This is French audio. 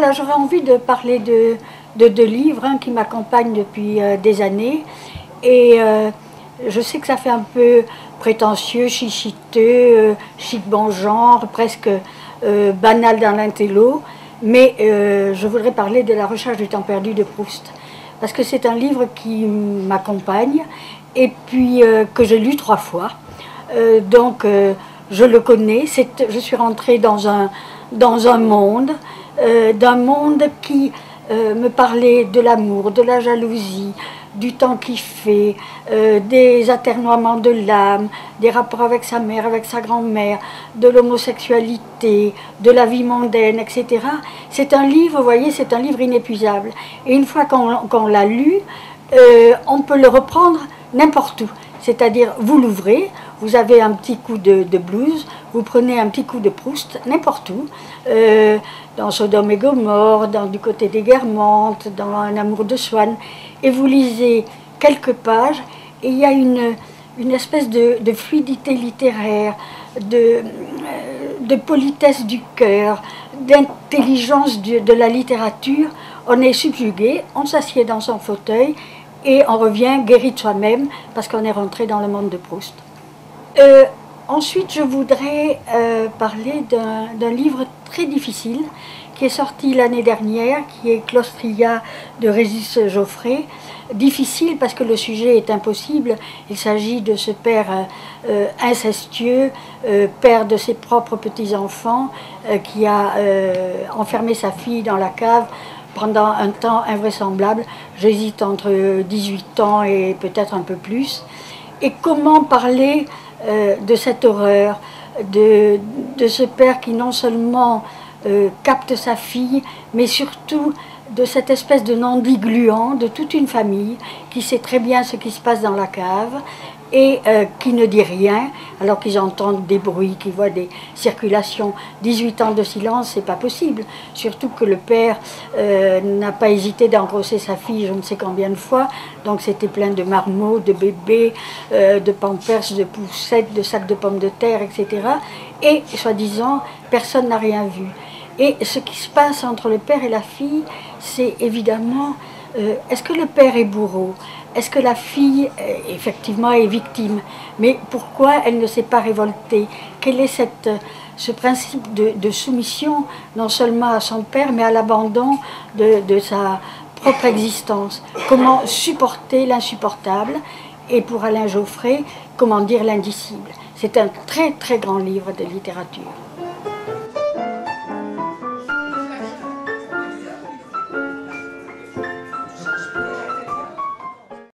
voilà, j'aurais envie de parler de deux livres, hein, qui m'accompagnent depuis des années. Et je sais que ça fait un peu prétentieux, chichiteux, chic bon genre, presque banal dans l'intello. Mais je voudrais parler de La Recherche du temps perdu de Proust. Parce que c'est un livre qui m'accompagne et puis que j'ai lu 3 fois. Donc je le connais. Je suis rentrée dans un monde, qui me parlait de l'amour, de la jalousie, du temps qui fait, des atermoiements de l'âme, des rapports avec sa mère, avec sa grand-mère, de l'homosexualité, de la vie mondaine, etc. C'est un livre, vous voyez, c'est un livre inépuisable. Et une fois qu'on l'a lu, on peut le reprendre n'importe où. C'est-à-dire, vous l'ouvrez, vous avez un petit coup de blues, vous prenez un petit coup de Proust, n'importe où, dans Sodome et Gomorrhe, du côté des Guermantes, dans Un amour de Swann, et vous lisez quelques pages, et il y a une espèce de fluidité littéraire, de politesse du cœur, d'intelligence de la littérature. On est subjugué, on s'assied dans son fauteuil, et on revient guéri de soi-même, parce qu'on est rentré dans le monde de Proust. Ensuite, je voudrais parler d'un livre très difficile qui est sorti l'année dernière, qui est Claustria de Régis Geoffrey. Difficile parce que le sujet est impossible. Il s'agit de ce père incestueux, père de ses propres petits-enfants, qui a enfermé sa fille dans la cave pendant un temps invraisemblable. J'hésite entre 18 ans et peut-être un peu plus. Et comment parler de cette horreur, de ce père qui non seulement capte sa fille, mais surtout de cette espèce de non-dit gluant de toute une famille qui sait très bien ce qui se passe dans la cave et qui ne dit rien alors qu'ils entendent des bruits, qu'ils voient des circulations. 18 ans de silence, c'est pas possible. Surtout que le père n'a pas hésité d'engrosser sa fille je ne sais combien de fois. Donc c'était plein de marmots, de bébés, de pampers, de poussettes, de sacs de pommes de terre, etc. Et soi-disant, personne n'a rien vu. Et ce qui se passe entre le père et la fille, c'est évidemment, est-ce que le père est bourreau? Est-ce que la fille, effectivement, est victime? Mais pourquoi elle ne s'est pas révoltée? Quel est ce principe de soumission, non seulement à son père, mais à l'abandon de sa propre existence? Comment supporter l'insupportable? Et pour Alain Geoffrey, comment dire l'indicible? C'est un très très grand livre de littérature.